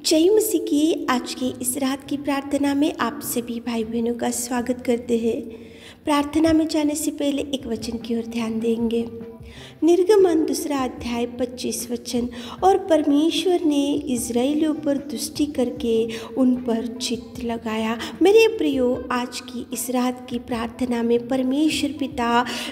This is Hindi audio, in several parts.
जय मसीह की आज की इस रात की प्रार्थना में आप सभी भाई बहनों का स्वागत करते हैं। प्रार्थना में जाने से पहले एक वचन की ओर ध्यान देंगे। निर्गमन 2 अध्याय 25 वचन। और परमेश्वर ने इज़राइलियों पर दृष्टि करके उन पर चित्त लगाया। मेरे प्रियो, आज की इस रात की प्रार्थना में परमेश्वर पिता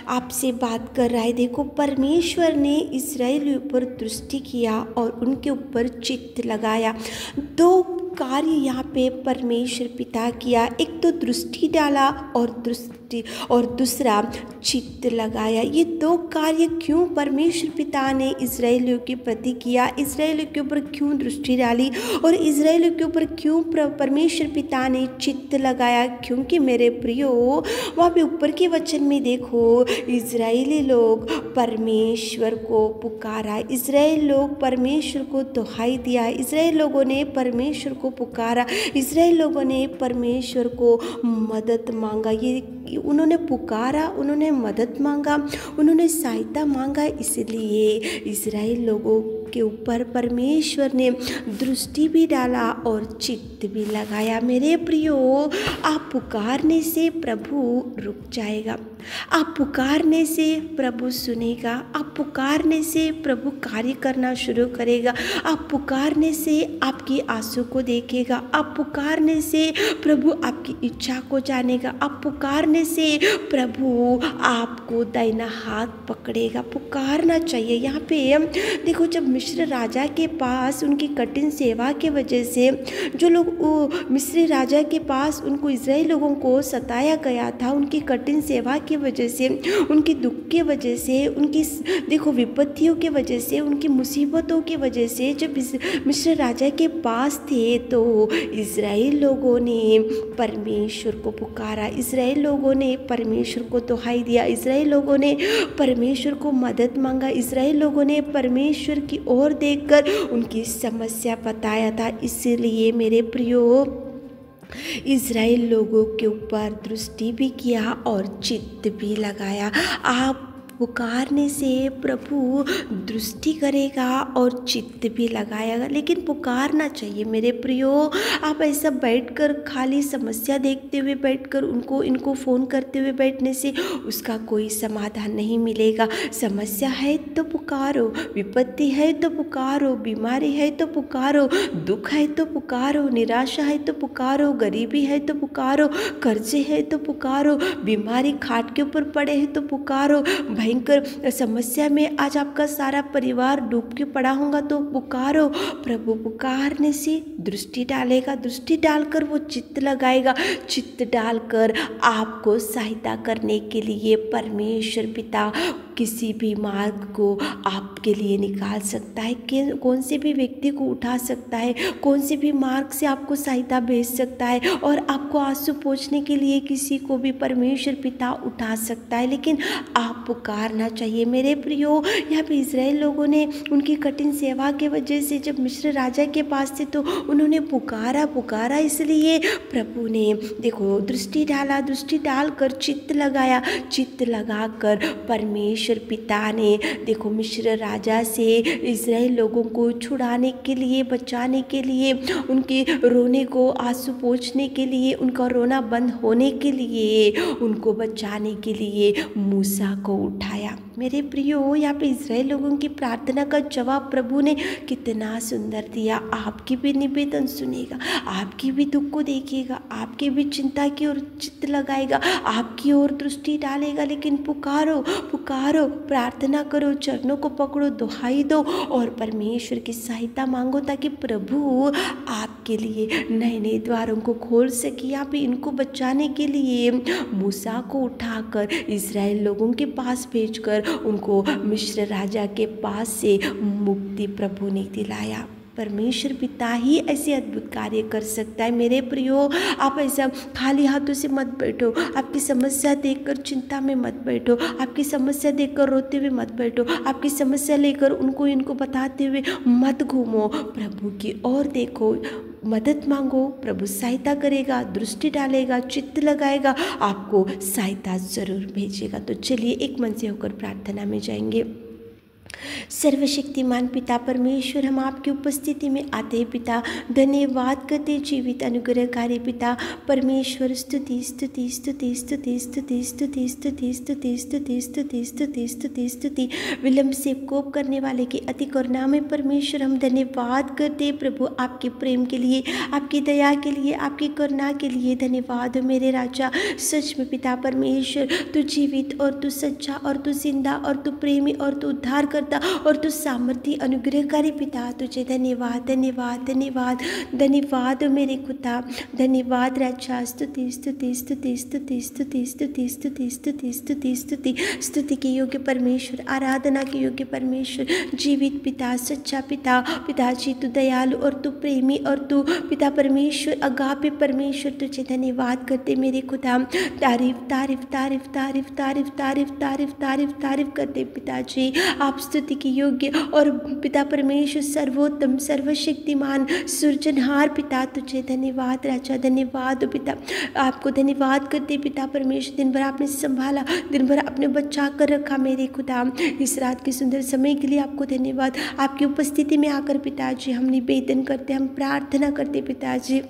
आपसे बात कर रहा है। देखो, परमेश्वर ने इज़राइलियों पर दृष्टि किया और उनके ऊपर चित्त लगाया। दो कार्य यहाँ पे परमेश्वर पिता किया। एक तो दृष्टि डाला और दूसरा चित्त लगाया। ये दो कार्य क्यों परमेश्वर पिता ने इज़राइलियों के प्रति किया, इज़राइलियों के ऊपर क्यों दृष्टि डाली और इज़राइलियों के ऊपर क्यों परमेश्वर पिता ने चित्त लगाया? क्योंकि मेरे प्रियो, वहाँ पे ऊपर के वचन में देखो, इज़राइली लोग परमेश्वर को पुकारा, इज़राइल लोग परमेश्वर को दुहाई दिया, इज़राइल लोगों ने परमेश्वर को पुकारा, इज़राइल लोगों ने परमेश्वर को मदद मांगा। ये उन्होंने पुकारा, उन्होंने मदद मांगा, उन्होंने सहायता मांगा। इसलिए इज़राइल लोगों के ऊपर परमेश्वर ने दृष्टि भी डाला और चित्त भी लगाया। मेरे प्रियो, आप पुकारने से प्रभु रुक जाएगा, आप पुकारने से प्रभु सुनेगा, आप पुकारने से प्रभु कार्य करना शुरू करेगा, आप पुकारने से आपकी आंसू को देखेगा, आप पुकारने से प्रभु आपकी इच्छा को जानेगा, आप पुकारने से प्रभु आपको दाहिना हाथ पकड़ेगा। पुकारना चाहिए। यहाँ पे देखो, जब मिस्र राजा के पास उनकी कठिन सेवा के वजह से जो लोग मिस्र राजा के पास उनको इज़राइल लोगों को सताया गया था, उनकी कठिन सेवा की वजह से, उनकी दुख के वजह से, उनकी देखो विपत्तियों के वजह से, उनकी मुसीबतों की वजह से जब मिस्र राजा के पास थे तो इज़राइल लोगों ने परमेश्वर को पुकारा, इज़राइल लोगों ने परमेश्वर को दुहाई दिया, इज़राइल लोगों ने परमेश्वर को मदद मांगा, इज़राइल लोगों ने परमेश्वर की ओर देखकर उनकी समस्या बताया था। इसलिए मेरे प्रियो, इज़राइल लोगों के ऊपर दृष्टि भी किया और चित्त भी लगाया। आप पुकारने से प्रभु दृष्टि करेगा और चित्त भी लगाएगा। लेकिन पुकारना चाहिए मेरे प्रियो। आप ऐसा बैठकर खाली समस्या देखते हुए बैठकर इनको फ़ोन करते हुए बैठने से उसका कोई समाधान नहीं मिलेगा। समस्या है तो पुकारो, विपत्ति है तो पुकारो, बीमारी है तो पुकारो, दुख है तो पुकारो, निराशा है तो पुकारो, गरीबी है तो पुकारो, कर्जे है तो पुकारो, बीमारी खाट के ऊपर पड़े हैं तो पुकारो, भयंकर समस्या में आज आपका सारा परिवार डूब के पड़ा होगा तो पुकारो। प्रभु पुकारने से दृष्टि डालेगा, दृष्टि डालकर वो चित्त लगाएगा, चित्त डालकर आपको सहायता करने के लिए परमेश्वर पिता किसी भी मार्ग को आपके लिए निकाल सकता है, कौन से भी व्यक्ति को उठा सकता है, कौन से भी मार्ग से आपको सहायता भेज सकता है और आपको आंसू पोंछने के लिए किसी को भी परमेश्वर पिता उठा सकता है। लेकिन आप पुकारना चाहिए मेरे प्रियो। यहाँ पे इज़राइल लोगों ने उनकी कठिन सेवा के वजह से जब मिस्र राजा के पास थे तो उन्होंने पुकारा, इसलिए प्रभु ने देखो दृष्टि डाला, दृष्टि डालकर चित्त लगाया, चित्त लगाकर परमेश्वर पिता ने देखो मिस्र राजा से इज़राइल लोगों को छुड़ाने के लिए, बचाने के लिए, उनके रोने को आंसू पोंछने के लिए, उनका रोना बंद होने के लिए, उनको बचाने के लिए मूसा को उठाया। मेरे प्रियो, यहाँ पे इज़राइल लोगों की प्रार्थना का जवाब प्रभु ने कितना सुंदर दिया। आपकी भी निवेदन सुनेगा, आपकी भी दुख को देखेगा, आपकी भी चिंता की ओर चित्त लगाएगा, आपकी ओर दृष्टि डालेगा। लेकिन पुकारो, प्रार्थना करो, चरणों को पकड़ो, दुहाई दो और परमेश्वर की सहायता मांगो ताकि प्रभु आपके लिए नए नए द्वारों को खोल सके। यहाँ पे इनको बचाने के लिए मूसा को उठाकर इज़राइल लोगों के पास भेजकर उनको मिस्र राजा के पास से मुक्ति प्रभु ने दिलाया। परमेश्वर पिता ही ऐसे अद्भुत कार्य कर सकता है। मेरे प्रियो, आप ऐसा खाली हाथों से मत बैठो, आपकी समस्या देखकर चिंता में मत बैठो, आपकी समस्या देखकर रोते हुए मत बैठो, आपकी समस्या लेकर इनको बताते हुए मत घूमो। प्रभु की ओर देखो, मदद मांगो, प्रभु सहायता करेगा, दृष्टि डालेगा, चित्त लगाएगा, आपको सहायता जरूर भेजेगा। तो चलिए एक मन से होकर प्रार्थना में जाएंगे। सर्वशक्तिमान पिता परमेश्वर, हम आपकी उपस्थिति में आते हैं पिता, धन्यवाद करते जीवित अनुग्रहकारी पिता परमेश्वर। स्तुति स्तुति स्तुति स्तुति स्तुति स्तुति स्तुति स्तुति स्तुति स्तुति स्तुति स्तुति स्तुति विलंब से कोप करने वाले के अति करुणामय परमेश्वर, हम धन्यवाद करते प्रभु आपके प्रेम के लिए, आपकी दया के लिए, आपकी करुणा के लिए। धन्यवाद मेरे राजा। सच में पिता परमेश्वर, तू जीवित और तू सच्चा और तू जिंदा और तू प्रेमी और तू उद्धार करता और तू सामर्थी अनुग्रहकारी पिता। तुझे धन्यवाद धन्यवाद धन्यवाद धन्यवाद मेरे खुदा, धन्यवाद राजा। स्तुति स्तुति स्तुति स्तुति स्तुति स्तुति स्तुति स्तुति स्तुति स्तुति स्तुति के योग्य परमेश्वर, आराधना के योग्य परमेश्वर, जीवित पिता, सच्चा पिता। पिताजी तू दयालु और तू प्रेमी और तू पिता परमेश्वर अगापे परमेश्वर। तुझे धन्यवाद करते मेरे खुदा। तारीफ तारीफ तारीफ तारीफ तारीफ तारीफ तारीफ तारीफ तारीफ करते पिताजी। आप स्तुति के योग्य और पिता परमेश्वर सर्वोत्तम सर्वशक्तिमान सृजनहार पिता। तुझे धन्यवाद राजा, धन्यवाद पिता। आपको धन्यवाद करते पिता परमेश्वर। दिन भर आपने संभाला, दिन भर आपने बचा कर रखा मेरे खुदा। इस रात के सुंदर समय के लिए आपको धन्यवाद। आपकी उपस्थिति में आकर पिताजी हम निवेदन करते, हम प्रार्थना करते पिताजी।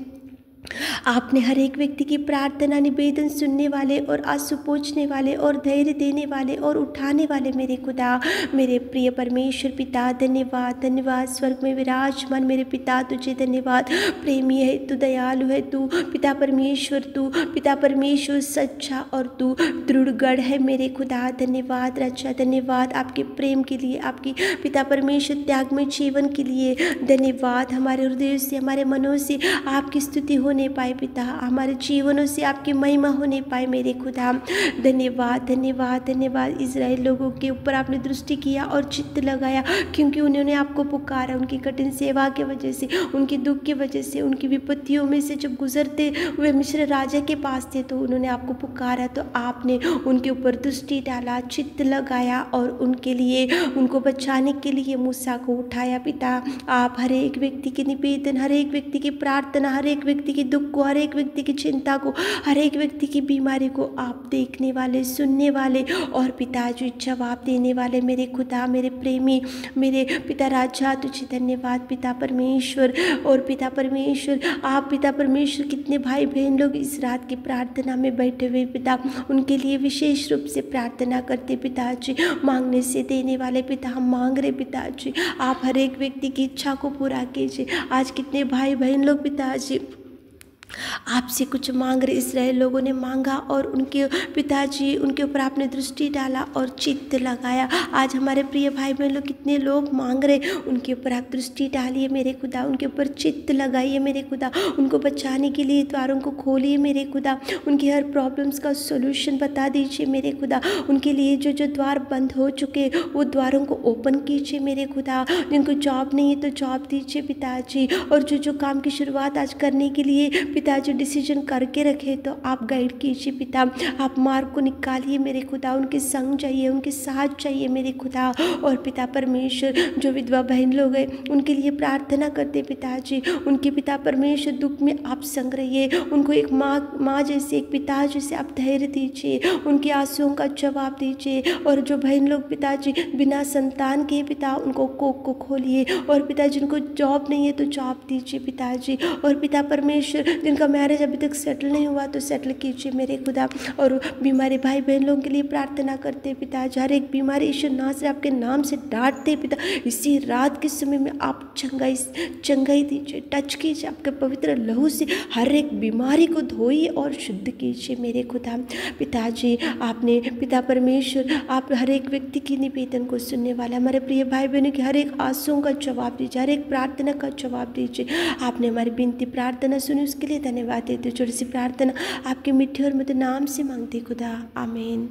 आपने हर एक व्यक्ति की प्रार्थना निवेदन सुनने वाले और आंसू पोंछने वाले और धैर्य देने वाले और उठाने वाले मेरे खुदा, मेरे प्रिय परमेश्वर पिता। धन्यवाद धन्यवाद। स्वर्ग में विराजमान मेरे पिता तुझे धन्यवाद। प्रेमी है तू, दयालु है तू पिता परमेश्वर, तू पिता परमेश्वर सच्चा और तू दृढ़गढ़ है मेरे खुदा। धन्यवाद राजा, धन्यवाद आपके प्रेम के लिए, आपकी पिता परमेश्वर त्याग में जीवन के लिए। धन्यवाद। हमारे हृदय से, हमारे मनों से आपकी स्तुति होने पाए पिता, हमारे जीवनों से आपकी महिमा होने पाए मेरे खुदा। धन्यवाद धन्यवाद धन्यवाद। इजराइल लोगों के ऊपर आपने दृष्टि किया और चित्त लगाया, क्योंकि उन्होंने आपको पुकारा। उनकी कठिन सेवा के वजह से, उनके दुख की वजह से, उनकी विपत्तियों में से जब गुजरते हुए मिस्र राजा के पास थे तो उन्होंने आपको पुकारा, तो आपने उनके ऊपर दृष्टि डाला, चित्त लगाया और उनके लिए, उनको बचाने के लिए मूसा को उठाया पिता। आप हर एक व्यक्ति के निवेदन, हर एक व्यक्ति की प्रार्थना, हर एक व्यक्ति की दुख को, हर एक व्यक्ति की चिंता को, हर एक व्यक्ति की बीमारी को आप देखने वाले, सुनने वाले और पिताजी जवाब देने वाले मेरे खुदा, मेरे प्रेमी, मेरे पिता राजा। तुझे धन्यवाद पिता परमेश्वर। और पिता परमेश्वर, आप पिता परमेश्वर कितने भाई बहन लोग इस रात की प्रार्थना में बैठे हुए पिता, उनके लिए विशेष रूप से प्रार्थना करते पिताजी। मांगने से देने वाले पिता, हम मांग रहे पिताजी, आप हर एक व्यक्ति की इच्छा को पूरा कीजिए। आज कितने भाई बहन लोग पिताजी आपसे कुछ मांग रहे, इसराइल लोगों ने मांगा और उनके पिताजी उनके ऊपर आपने दृष्टि डाला और चित्त लगाया। आज हमारे प्रिय भाई बहन लोग कितने लोग मांग रहे, उनके ऊपर आप दृष्टि डालिए मेरे खुदा, उनके ऊपर चित्त लगाइए मेरे खुदा, उनको बचाने के लिए द्वारों को खोलिए मेरे खुदा, उनकी हर प्रॉब्लम्स का सोल्यूशन बता दीजिए मेरे खुदा। उनके लिए जो जो द्वार बंद हो चुके वो द्वारों को ओपन कीजिए मेरे खुदा। जिनको जॉब नहीं है तो जॉब दीजिए पिताजी, और जो जो काम की शुरुआत आज करने के लिए पिता जो डिसीजन करके रखे तो आप गाइड कीजिए पिता। आप मार्ग को निकालिए मेरे खुदा, उनके संग चाहिए, उनके साथ चाहिए मेरे खुदा। और पिता परमेश्वर, जो विधवा बहन लोग हैं उनके लिए प्रार्थना करते पिताजी, उनके पिता परमेश्वर दुख में आप संग रहिए, उनको एक माँ जैसे, एक पिता जैसे आप धैर्य दीजिए, उनके आंसुओं का जवाब दीजिए। और जो बहन लोग पिताजी बिना संतान के पिता, उनको कोख को खोलिए। और पिता जिनको जॉब नहीं है तो जॉब दीजिए पिताजी। और पिता परमेश्वर जिनका मैरिज अभी तक सेटल नहीं हुआ तो सेटल कीजिए मेरे खुदा। और बीमारी भाई बहन लोगों के लिए प्रार्थना करते पिताजी, हर एक बीमारी ईश्वर नाम से आपके नाम से डांटते पिता। इसी रात के समय में आप चंगाई दीजिए, टच कीजिए, आपके पवित्र लहू से हर एक बीमारी को धोइए और शुद्ध कीजिए मेरे खुदा। पिताजी आपने पिता परमेश्वर, आप हर एक व्यक्ति की निवेदन को सुनने वाले हमारे प्रिय भाई बहनों की हर एक आंसुओं का जवाब दीजिए, हर एक प्रार्थना का जवाब दीजिए। आपने हमारी विनती प्रार्थना सुनी, उसके लिए धन्यवाद देते। छोटी सी प्रार्थना आपके मीठे और मधुर नाम से मांगते खुदा, आमीन।